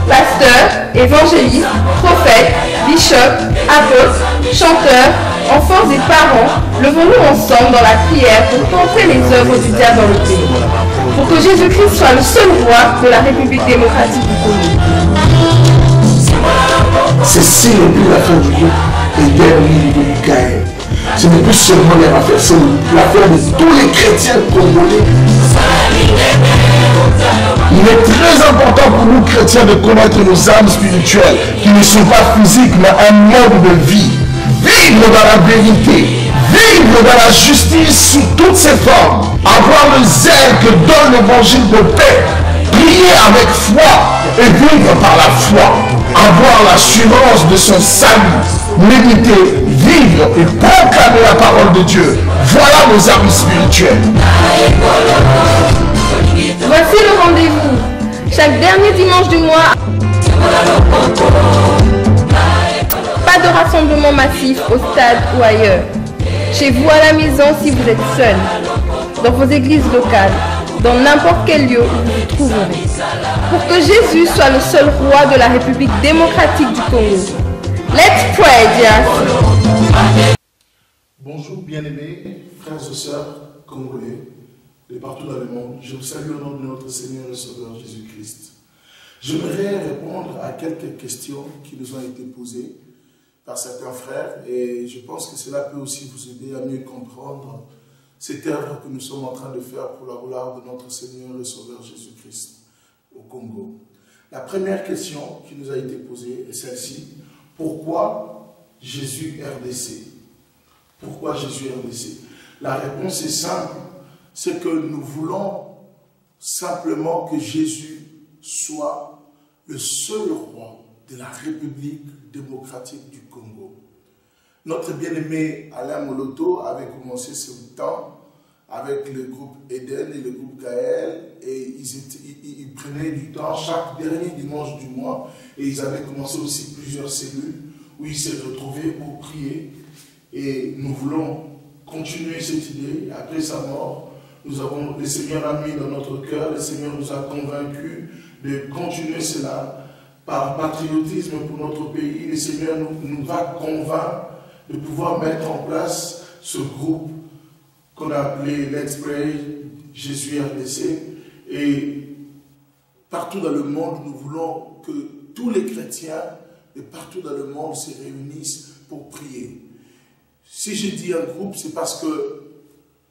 pasteurs, évangélistes, prophètes, bishops, apôtres, chanteurs, enfants et parents, levons-nous ensemble dans la prière pour contrer les œuvres du diable dans le pays, pour que Jésus-Christ soit le seul roi de la République démocratique du Congo. C'est si le but de la fin du groupe est dernier de Gaël. Ce n'est plus seulement leur affaire, c'est l'affaire de tous les chrétiens congolais. Il est très important pour nous chrétiens de connaître nos âmes spirituelles, qui ne sont pas physiques, mais un mode de vie. Vivre dans la vérité, vivre dans la justice sous toutes ses formes, avoir le zèle que donne l'évangile de paix, prier avec foi et vivre par la foi, avoir l'assurance de son salut, méditer, vivre et proclamer la parole de Dieu. Voilà nos armes spirituelles. Voici le rendez-vous. Chaque dernier dimanche du mois, pas de rassemblement massif au stade ou ailleurs. Chez vous à la maison si vous êtes seul, dans vos églises locales, dans n'importe quel lieu où vous vous trouverez, pour que Jésus soit le seul roi de la République démocratique du Congo. Let's pray, dear. Bonjour bien-aimés, frères et sœurs congolais de partout dans le monde. Je vous salue au nom de notre Seigneur et Sauveur Jésus-Christ. J'aimerais répondre à quelques questions qui nous ont été posées par certains frères et je pense que cela peut aussi vous aider à mieux comprendre cette œuvre que nous sommes en train de faire pour la gloire de notre Seigneur et Sauveur Jésus-Christ au Congo. La première question qui nous a été posée est celle-ci. Pourquoi Jésus RDC? Pourquoi Jésus RDC? La réponse est simple. C'est que nous voulons simplement que Jésus soit le seul roi de la République démocratique du Congo. Notre bien-aimé Alain Moloto avait commencé ce temps avec le groupe Eden et le groupe Gaël et ils prenaient du temps chaque dernier dimanche du mois et ils avaient commencé aussi plusieurs cellules où ils se retrouvaient pour prier et nous voulons continuer cette idée. Après sa mort, le Seigneur a mis dans notre cœur, le Seigneur nous a convaincus de continuer cela par patriotisme pour notre pays. Le Seigneur nous va convaincre de pouvoir mettre en place ce groupe qu'on a appelé Let's Pray Jésus RDC. Et partout dans le monde, nous voulons que tous les chrétiens de partout dans le monde se réunissent pour prier. Si je dis un groupe, c'est parce que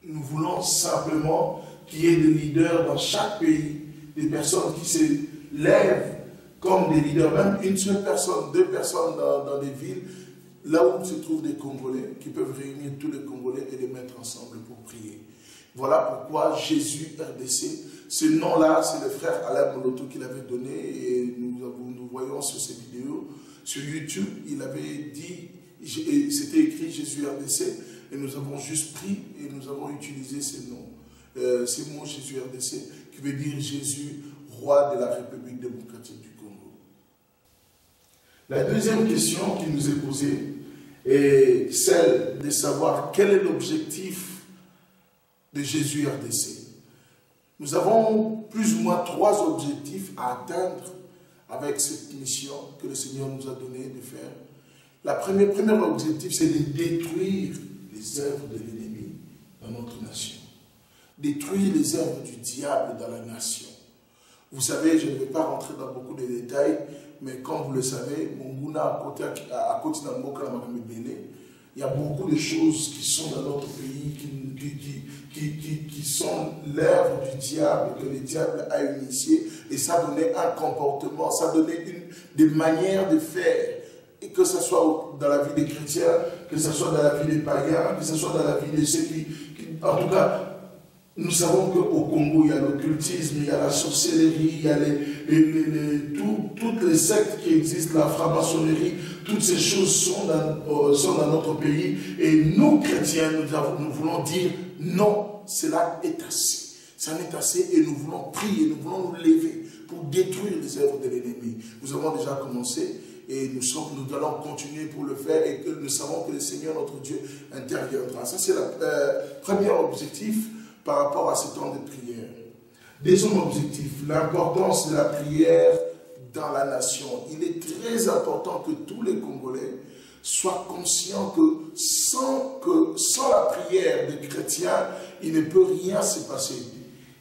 nous voulons simplement qu'il y ait des leaders dans chaque pays, des personnes qui se lèvent comme des leaders, même une seule personne, deux personnes dans des villes, là où se trouvent des Congolais, qui peuvent réunir tous les Congolais et les mettre ensemble pour prier. Voilà pourquoi Jésus RDC, ce nom-là, c'est le frère Alain Moloto qui l'avait donné, et nous voyons sur ces vidéos, sur YouTube, il avait dit, c'était écrit Jésus RDC, et nous avons juste pris et nous avons utilisé ces noms. Ces mots Jésus RDC, qui veut dire Jésus, roi de la République démocratique du Congo. La deuxième question qui nous est posée est celle de savoir quel est l'objectif de Jésus RDC. Nous avons plus ou moins 3 objectifs à atteindre avec cette mission que le Seigneur nous a donné de faire. Le premier objectif, c'est de détruire les œuvres de l'ennemi dans notre nation. Détruire les œuvres du diable dans la nation. Vous savez, je ne vais pas rentrer dans beaucoup de détails, mais comme vous le savez, Monguna, à côté d'Amboka, il y a beaucoup de choses qui sont dans notre pays, qui sont l'œuvre du diable, que le diable a initié, et ça donnait un comportement, ça donnait des manières de faire, et que ce soit dans la vie des chrétiens, que ce soit dans la vie des païens, que ce soit dans la vie de ceux qui en tout cas, nous savons qu'au Congo, il y a l'occultisme, il y a la sorcellerie, il y a toutes les sectes qui existent, la franc-maçonnerie, toutes ces choses sont dans notre pays. Et nous, chrétiens, nous voulons dire non, cela est assez. Ça n'est assez et nous voulons prier, nous voulons nous lever pour détruire les œuvres de l'ennemi. Nous avons déjà commencé et nous allons continuer pour le faire et que nous savons que le Seigneur, notre Dieu, interviendra. Ça, c'est le premier objectif par rapport à ce temps de prière. Deuxième objectif, l'importance de la prière dans la la nation. Il est très important que tous les Congolais soient conscients que sans la prière des chrétiens, il ne peut rien se passer.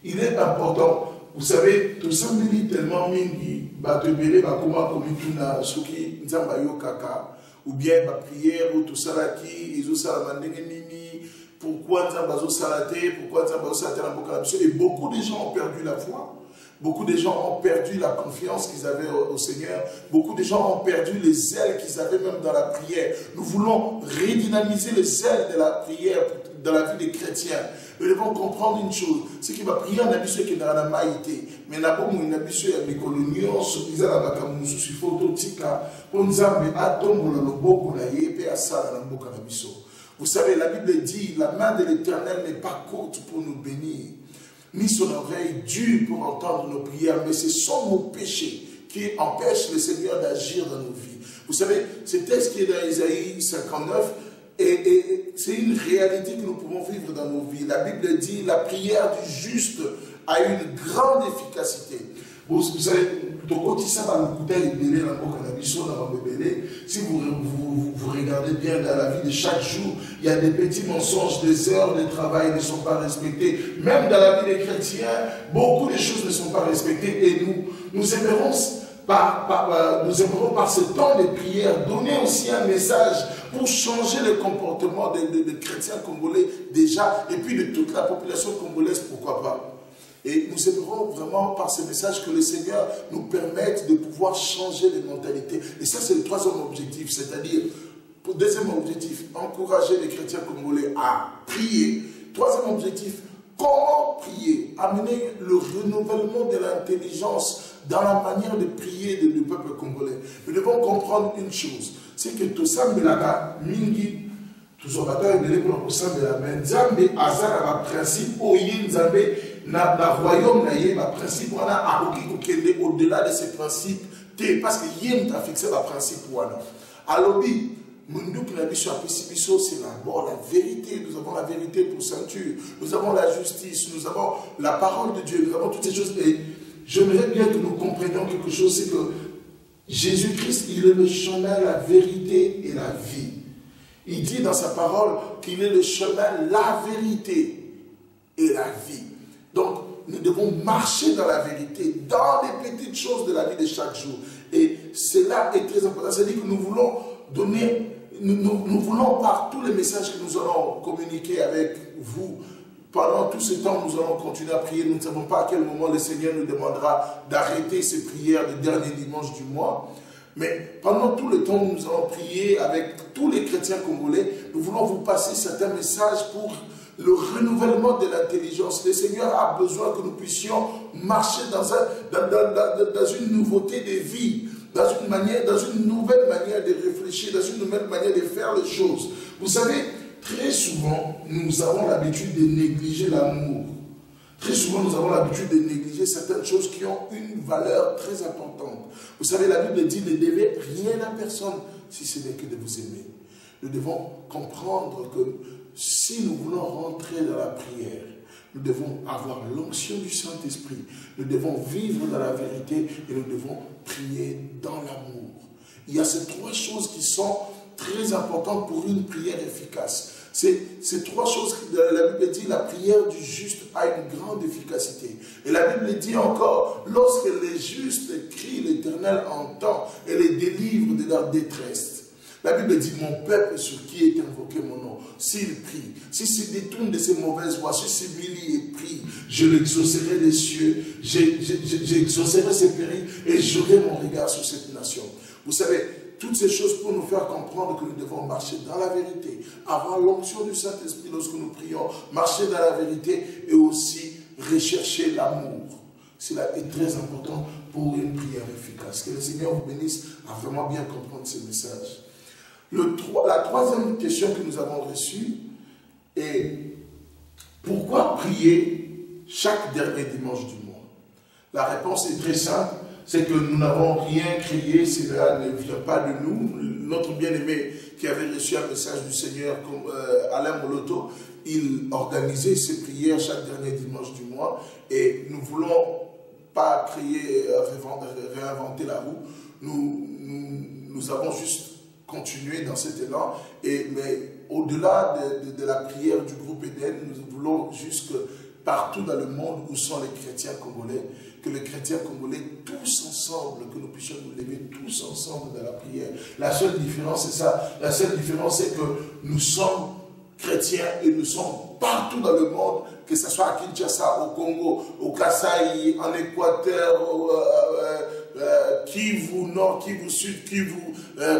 Il est important. Vous savez, tout ça me dit tellement mingi, batebele, bakoma komituna, suki, nzamba yo kaka, ou bien ma prière, ou tout ça là qui, ils ont ça la nini, pourquoi nzamba zo salate, pourquoi nzamba zo salate la bokalabso. Et beaucoup de gens ont perdu la foi. Beaucoup de gens ont perdu la confiance qu'ils avaient au Seigneur. Beaucoup de gens ont perdu les ailes qu'ils avaient même dans la prière. Nous voulons redynamiser les ailes de la prière dans la vie des chrétiens. Nous devons comprendre une chose. C'est qu'il va prier en abysso qui est dans la maïté. Mais n'a pas une abysso à mes coloniaux, ils ont la bakamu, sous photo tika, pour nous amener à tomber le beau qu'on a yépé à ça dans le beau canabisso. Vous savez, la Bible dit, la main de l'Éternel n'est pas courte pour nous bénir, ni son oreille dure pour entendre nos prières, mais ce sont nos péchés qui empêchent le Seigneur d'agir dans nos vies. Vous savez, ce texte qui est dans Isaïe 59, et c'est une réalité que nous pouvons vivre dans nos vies. La Bible dit, la prière du juste a une grande efficacité. Vous savez, si vous regardez bien dans la vie de chaque jour, il y a des petits mensonges, des heures de travail ne sont pas respectées. Même dans la vie des chrétiens, beaucoup de choses ne sont pas respectées. Et nous aimerons par ce temps de prière donner aussi un message pour changer le comportement des chrétiens congolais déjà, et puis de toute la population congolaise, pourquoi pas. Et nous aimerons vraiment par ce message que le Seigneur nous permette de pouvoir changer les mentalités. Et ça, c'est le troisième objectif, c'est-à-dire, deuxième objectif, encourager les chrétiens congolais à prier. Troisième objectif, comment prier? Amener le renouvellement de l'intelligence dans la manière de prier du peuple congolais. Nous devons comprendre une chose, c'est que tout ça, mingi, tout ça, un principe, na royaume na yé, ma principe wana akoki kokende au-delà de ces principes parce que yé t'a fixé ma principe wana. Alobi munduk na biso apesi biso, c'est d'abord la vérité. Nous avons la vérité pour ceinture, nous avons la justice, nous avons la parole de Dieu, nous avons toutes ces choses. Et j'aimerais bien que nous comprenions quelque chose, c'est que Jésus-Christ, il est le chemin, la vérité et la vie. Il dit dans sa parole qu'il est le chemin, la vérité et la vie. Donc, nous devons marcher dans la vérité, dans les petites choses de la vie de chaque jour. Et cela est très important. C'est-à-dire que nous voulons donner, nous voulons par tous les messages que nous allons communiquer avec vous, pendant tout ce temps, nous allons continuer à prier. Nous ne savons pas à quel moment le Seigneur nous demandera d'arrêter ces prières du dernier dimanche du mois. Mais pendant tout le temps, nous allons prier avec tous les chrétiens congolais. Nous voulons vous passer certains messages pour le renouvellement de l'intelligence. Le Seigneur a besoin que nous puissions marcher dans une nouveauté de vie, dans une nouvelle manière de réfléchir, dans une nouvelle manière de faire les choses. Vous savez, très souvent, nous avons l'habitude de négliger l'amour. Très souvent, nous avons l'habitude de négliger certaines choses qui ont une valeur très importante. Vous savez, la Bible dit, ne devez rien à personne si ce n'est que de vous aimer. Nous devons comprendre que si nous voulons rentrer dans la prière, nous devons avoir l'onction du Saint-Esprit. Nous devons vivre dans la vérité et nous devons prier dans l'amour. Il y a ces trois choses qui sont très importantes pour une prière efficace. Ces trois choses que la Bible dit, la prière du juste a une grande efficacité. Et la Bible dit encore, lorsque les justes crient, l'Éternel entend et les délivre de leur détresse. La Bible dit, mon peuple sur qui est invoqué mon nom, s'il prie, s'il se détourne de ses mauvaises voies, s'il s'humilie et prie, je l'exaucerai des cieux, j'exaucerai ses périls et j'aurai mon regard sur cette nation. Vous savez, toutes ces choses pour nous faire comprendre que nous devons marcher dans la vérité, avoir l'onction du Saint-Esprit lorsque nous prions, marcher dans la vérité et aussi rechercher l'amour. Cela est très important pour une prière efficace. Que le Seigneur vous bénisse à vraiment bien comprendre ces messages. La troisième question que nous avons reçue est pourquoi prier chaque dernier dimanche du mois? La réponse est très simple, c'est que nous n'avons rien créé, cela ne vient pas de nous. Notre bien-aimé qui avait reçu un message du Seigneur, comme Alain Moloto, il organisait ses prières chaque dernier dimanche du mois et nous voulons pas créé, réinventé la roue. Nous avons juste continué dans cet élan. Mais au-delà de la prière du groupe Eden, nous voulons juste que partout dans le monde où sont les chrétiens congolais, que les chrétiens congolais, tous ensemble, que nous puissions nous lever tous ensemble dans la prière. La seule différence, c'est ça. La seule différence, c'est que nous sommes chrétiens et nous sommes partout dans le monde, que ce soit à Kinshasa, au Congo, au Kasaï, en Équateur, Kivu Nord, Kivu Sud, Kivu,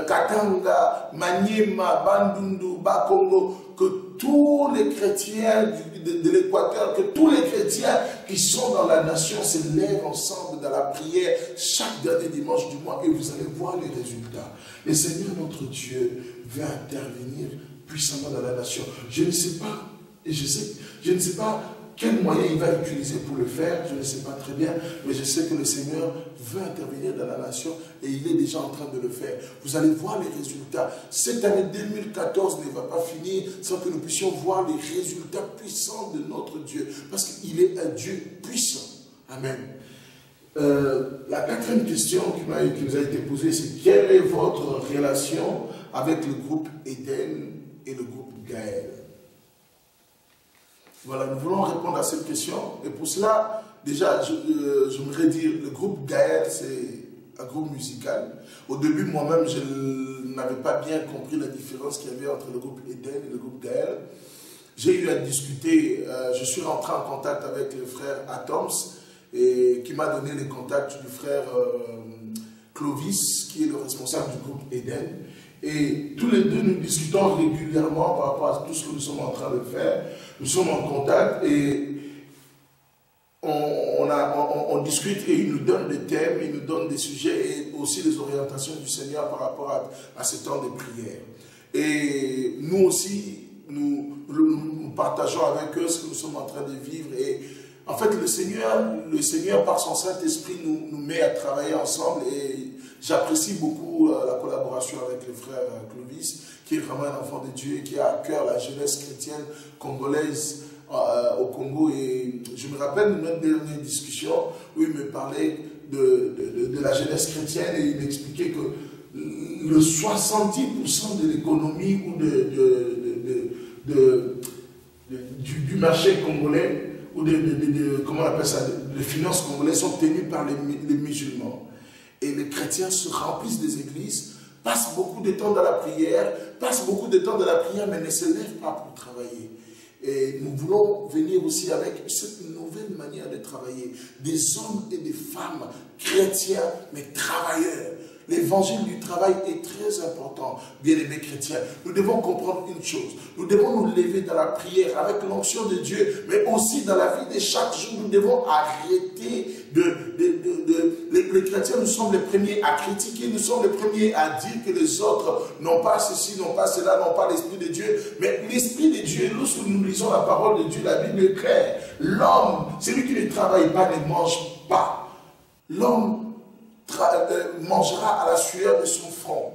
Katanga, Maniema, Bandundu, Bakongo, que tous les chrétiens de l'Équateur, que tous les chrétiens qui sont dans la nation se lèvent ensemble dans la prière chaque dernier dimanche du mois et vous allez voir les résultats. Le Seigneur notre Dieu veut intervenir puissamment dans la nation. Je ne sais pas, et je ne sais pas quel moyen il va utiliser pour le faire, je ne sais pas très bien, mais je sais que le Seigneur veut intervenir dans la nation et il est déjà en train de le faire. Vous allez voir les résultats. Cette année 2014 ne va pas finir sans que nous puissions voir les résultats puissants de notre Dieu, parce qu'il est un Dieu puissant. Amen. La quatrième question qui nous a été posée, c'est quelle est votre relation avec le groupe Eden et le groupe Gaël? Voilà, nous voulons répondre à cette question. Et pour cela, déjà, j'aimerais dire, le groupe Gaël, c'est un groupe musical. Au début, moi-même, je n'avais pas bien compris la différence qu'il y avait entre le groupe Eden et le groupe Gaël. J'ai eu à discuter, je suis rentré en contact avec le frère Atoms, et qui m'a donné les contacts du frère Clovis, qui est le responsable du groupe Eden. Et tous les deux, nous discutons régulièrement par rapport à tout ce que nous sommes en train de faire. Nous sommes en contact et on discute et il nous donne des thèmes, il nous donne des sujets et aussi des orientations du Seigneur par rapport à ce temps de prière. Et nous aussi, nous partageons avec eux ce que nous sommes en train de vivre. Et en fait, le Seigneur par son Saint-Esprit, nous met à travailler ensemble et j'apprécie beaucoup la collaboration avec le frère Clovis, qui est vraiment un enfant de Dieu et qui a à cœur la jeunesse chrétienne congolaise au Congo. Et je me rappelle de notre dernière discussion où il me parlait de la jeunesse chrétienne et il m'expliquait que le 70% de l'économie ou du marché congolais ou comment on appelle ça, les finances congolaises sont tenues par les musulmans. Et les chrétiens se remplissent des églises, passent beaucoup de temps dans la prière, mais ne se lèvent pas pour travailler. Et nous voulons venir aussi avec cette nouvelle manière de travailler. Des hommes et des femmes chrétiens, mais travailleurs. L'évangile du travail est très important, bien-aimés chrétiens. Nous devons comprendre une chose. Nous devons nous lever dans la prière avec l'onction de Dieu, mais aussi dans la vie de chaque jour. Nous devons arrêter les chrétiens, nous sommes les premiers à critiquer, nous sommes les premiers à dire que les autres n'ont pas ceci, n'ont pas cela, n'ont pas l'Esprit de Dieu. Mais l'Esprit de Dieu, lorsque nous lisons la parole de Dieu, la Bible est claire. L'homme, celui qui ne travaille pas, ne mange pas. L'homme mangera à la sueur de son front.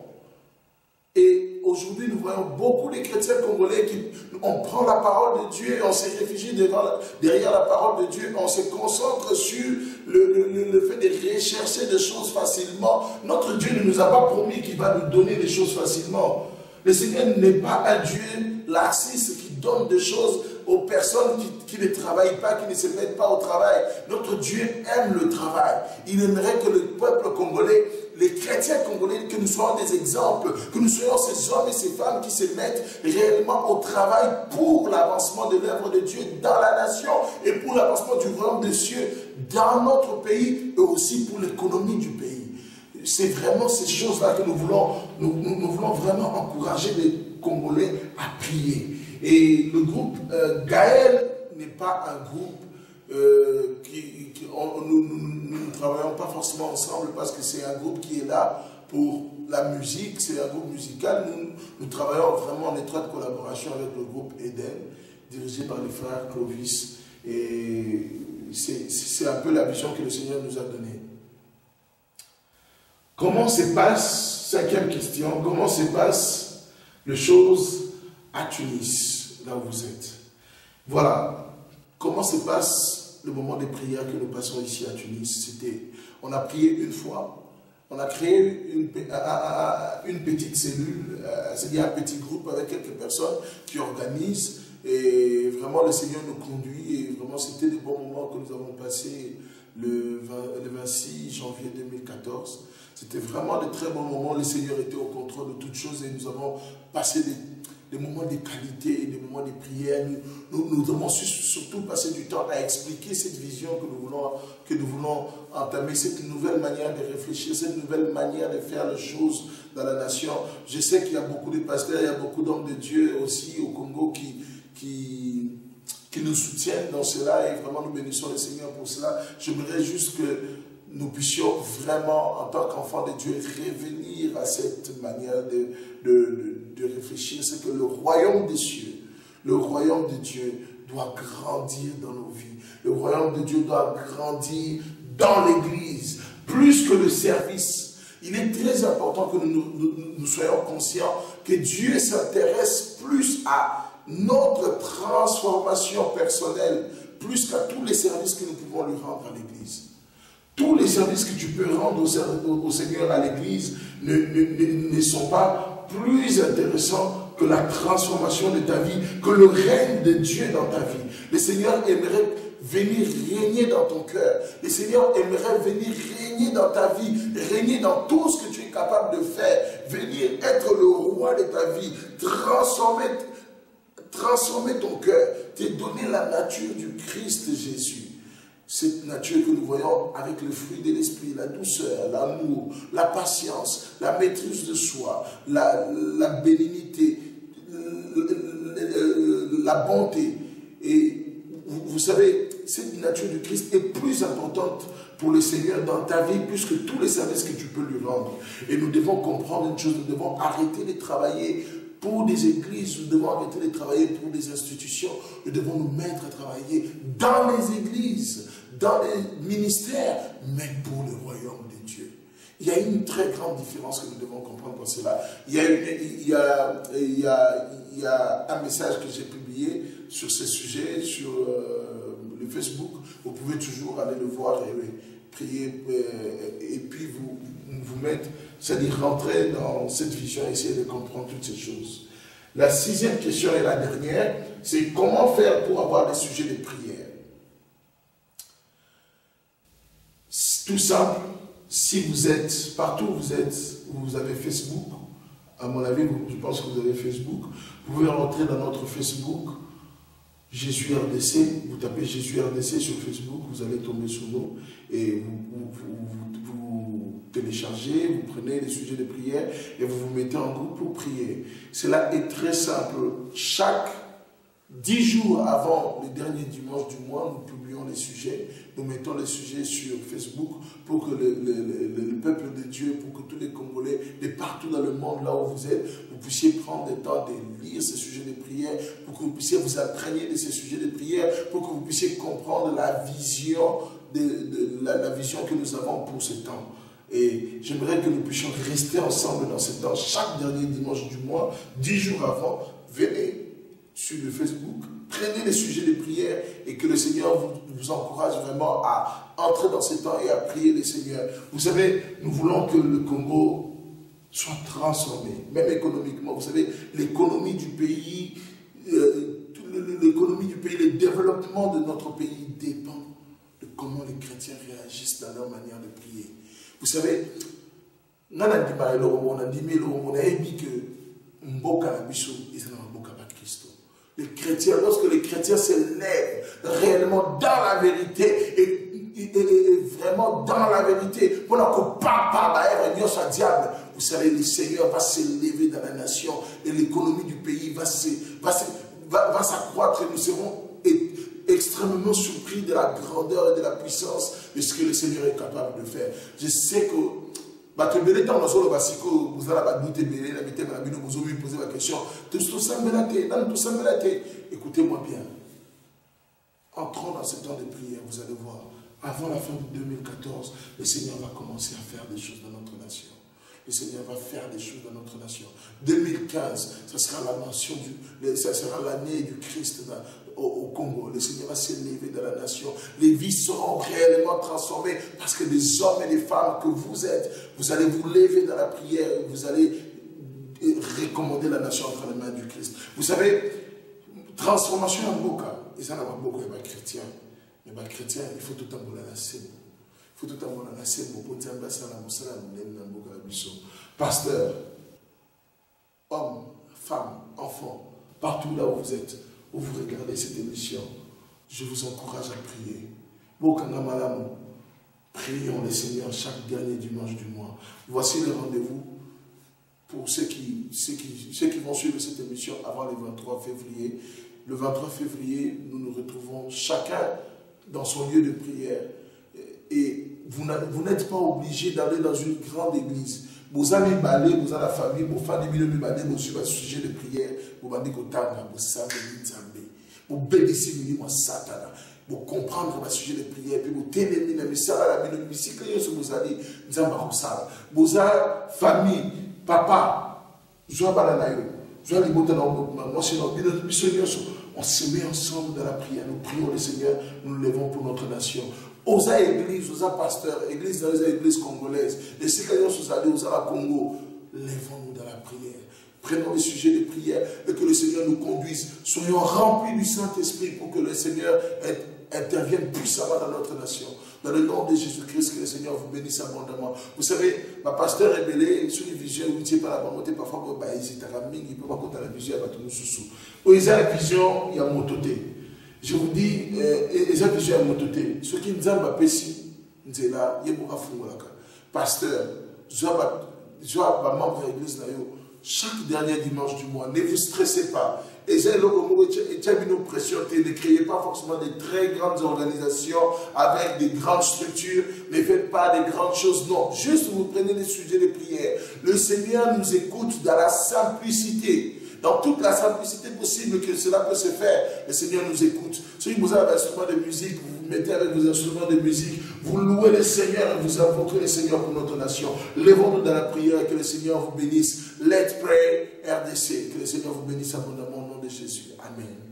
Et aujourd'hui, nous voyons beaucoup de chrétiens congolais qui, on prend la parole de Dieu et on se réfugie derrière la parole de Dieu, on se concentre sur le fait de rechercher des choses facilement. Notre Dieu ne nous a pas promis qu'il va nous donner des choses facilement. Le Seigneur n'est pas un Dieu laxiste qui donne des choses aux personnes qui ne travaillent pas, qui ne se mettent pas au travail. Notre Dieu aime le travail. Il aimerait que le peuple congolais, les chrétiens congolais, que nous soyons des exemples, que nous soyons ces hommes et ces femmes qui se mettent réellement au travail pour l'avancement de l'œuvre de Dieu dans la nation et pour l'avancement du royaume des cieux dans notre pays et aussi pour l'économie du pays. C'est vraiment ces choses-là que nous voulons vraiment encourager les Congolais à prier. Et le groupe Gaël n'est pas un groupe nous ne travaillons pas forcément ensemble parce que c'est un groupe qui est là pour la musique, c'est un groupe musical. Nous travaillons vraiment en étroite collaboration avec le groupe Eden, dirigé par le frère Clovis. Et c'est un peu la vision que le Seigneur nous a donnée. Comment se passe, cinquième question, comment se passe les choses à Tunis, là où vous êtes? Voilà, comment se passe le moment des prières que nous passons ici à Tunis. On a prié une fois, on a créé une petite cellule, c'est-à-dire un petit groupe avec quelques personnes qui organisent, et vraiment le Seigneur nous conduit, et vraiment c'était des bons moments que nous avons passés le 26 janvier 2014. C'était vraiment de très bons moments, le Seigneur était au contrôle de toutes choses, et nous avons passé des moments de qualité, des moments de prière. Nous avons surtout passé du temps à expliquer cette vision que nous voulons entamer, cette nouvelle manière de réfléchir, cette nouvelle manière de faire les choses dans la nation. Je sais qu'il y a beaucoup de pasteurs, il y a beaucoup d'hommes de Dieu aussi au Congo qui nous soutiennent dans cela, et vraiment nous bénissons le Seigneur pour cela. J'aimerais juste que nous puissions vraiment, en tant qu'enfants de Dieu, revenir à cette manière de réfléchir. C'est que le royaume des cieux, le royaume de Dieu doit grandir dans nos vies. Le royaume de Dieu doit grandir dans l'Église, plus que le service. Il est très important que nous soyons conscients que Dieu s'intéresse plus à notre transformation personnelle, plus qu'à tous les services que nous pouvons lui rendre à l'Église. Tous les services que tu peux rendre au Seigneur à l'Église ne sont pas plus intéressants que la transformation de ta vie, que le règne de Dieu dans ta vie. Le Seigneur aimerait venir régner dans ton cœur. Le Seigneur aimerait venir régner dans ta vie, régner dans tout ce que tu es capable de faire, venir être le roi de ta vie, transformer ton cœur, te donner la nature du Christ Jésus. Cette nature que nous voyons avec le fruit de l'esprit, la douceur, l'amour, la patience, la maîtrise de soi, la bénignité, la bonté. Et vous savez, cette nature du Christ est plus importante pour le Seigneur dans ta vie, plus que tous les services que tu peux lui rendre. Et nous devons comprendre une chose, nous devons arrêter de travailler pour des églises, nous devons arrêter de travailler pour des institutions, nous devons nous mettre à travailler dans les églises, dans les ministères, mais pour le royaume de Dieu. Il y a une très grande différence que nous devons comprendre dans cela. Il y a un message que j'ai publié sur ce sujet, sur le Facebook. Vous pouvez toujours aller le voir et prier, et puis vous mettre, c'est-à-dire rentrer dans cette vision et essayer de comprendre toutes ces choses. La 6e question et la dernière, c'est comment faire pour avoir des sujets de prière. Tout simple, si vous êtes, partout où vous êtes, vous avez Facebook, à mon avis, je pense que vous avez Facebook, vous pouvez rentrer dans notre Facebook, Jésus RDC, vous tapez Jésus RDC sur Facebook, vous allez tomber sur nous, et vous téléchargez, vous prenez les sujets de prière, et vous vous mettez en groupe pour prier. Cela est très simple. Chaque 10 jours avant le dernier dimanche du mois, nous publions les sujets, nous mettons les sujets sur Facebook pour que le peuple de Dieu, pour que tous les Congolais, de partout dans le monde, là où vous êtes, vous puissiez prendre le temps de lire ces sujets de prière, pour que vous puissiez vous imprégner de ces sujets de prière, pour que vous puissiez comprendre la vision, la vision que nous avons pour ce temps. Et j'aimerais que nous puissions rester ensemble dans ce temps, chaque dernier dimanche du mois, 10 jours avant, venez sur le Facebook, prenez les sujets de prière et que le Seigneur vous encourage vraiment à entrer dans ce temps et à prier le Seigneur. Vous savez, nous voulons que le Congo soit transformé, même économiquement. Vous savez, l'économie du pays, le développement de notre pays dépend de comment les chrétiens réagissent dans leur manière de prier. Vous savez, on a dit que les chrétiens, lorsque les chrétiens se lèvent réellement dans la vérité et vraiment dans la vérité, vous savez, le Seigneur va s'élever dans la nation et l'économie du pays va s'accroître et nous serons extrêmement surpris de la grandeur et de la puissance de ce que le Seigneur est capable de faire. Je sais que écoutez-moi bien. Entrons dans ce temps de prière, vous allez voir. Avant la fin de 2014, le Seigneur va commencer à faire des choses dans notre nation. le Seigneur va faire des choses dans notre nation. 2015, ça sera ça sera l'année du Christ au Congo. Le Seigneur va s'élever dans la nation. Les vies seront réellement transformées parce que des hommes et des femmes que vous êtes, vous allez vous lever dans la prière, vous allez recommander la nation entre les mains du Christ. Vous savez, transformation en Boka, et ça n'a pas beaucoup de chrétiens. Mais les chrétiens, il faut tout le temps la scène. Il faut tout le temps la scène pour pasteur, hommes, femmes, enfants, partout là où vous êtes, où vous regardez cette émission, je vous encourage à prier. Prions le Seigneur chaque dernier dimanche du mois. Voici le rendez-vous pour ceux qui vont suivre cette émission avant le 23 février. Le 23 février, nous nous retrouvons chacun dans son lieu de prière. Et vous n'êtes pas obligé d'aller dans une grande église. Vous allez baller, vous avez la famille, vous faites des milliers de balais, vous suivez un sujet de prière, vous allez vous bénissez le Satana, vous comprendre le sujet de prière, puis vous téléminez le message, vous allez, vous avez famille, papa, on se met ensemble dans la prière, nous prions le Seigneur, nous nous levons pour notre nation. Osa église, osa pasteur, église dans les églises congolaises, les citoyens sont allés au Congo, levons-nous dans la prière. Prenons les sujets de prière et que le Seigneur nous conduise. Soyons remplis du Saint-Esprit pour que le Seigneur intervienne puissamment dans notre nation. Dans le nom de Jésus-Christ, que le Seigneur vous bénisse abondamment. Vous savez, ma pasteur est belé sur les visions, vous ne savez pas la monter parfois, il ne peut pas compter la vision, il va tout nous sous. Où il y a la vision, il y a mon toté. Je vous dis, les visions à mon toté. Ceux qui nous ont apprécié, nous sommes là, il y a beaucoup de pasteur, je suis membre de l'église. Chaque dernier dimanche du mois, ne vous stressez pas. Et j'ai une pression, ne créez pas forcément des très grandes organisations avec des grandes structures, ne faites pas des grandes choses, non. Juste vous prenez des sujets de prière. Le Seigneur nous écoute dans la simplicité. Dans toute la simplicité possible que cela peut se faire, le Seigneur nous écoute. Si vous avez un instrument de musique, vous vous mettez avec vos instruments de musique, vous louez le Seigneur et vous invoquez le Seigneur pour notre nation. Levons-nous dans la prière et que le Seigneur vous bénisse. Let's pray RDC. Que le Seigneur vous bénisse abondamment au nom de Jésus. Amen.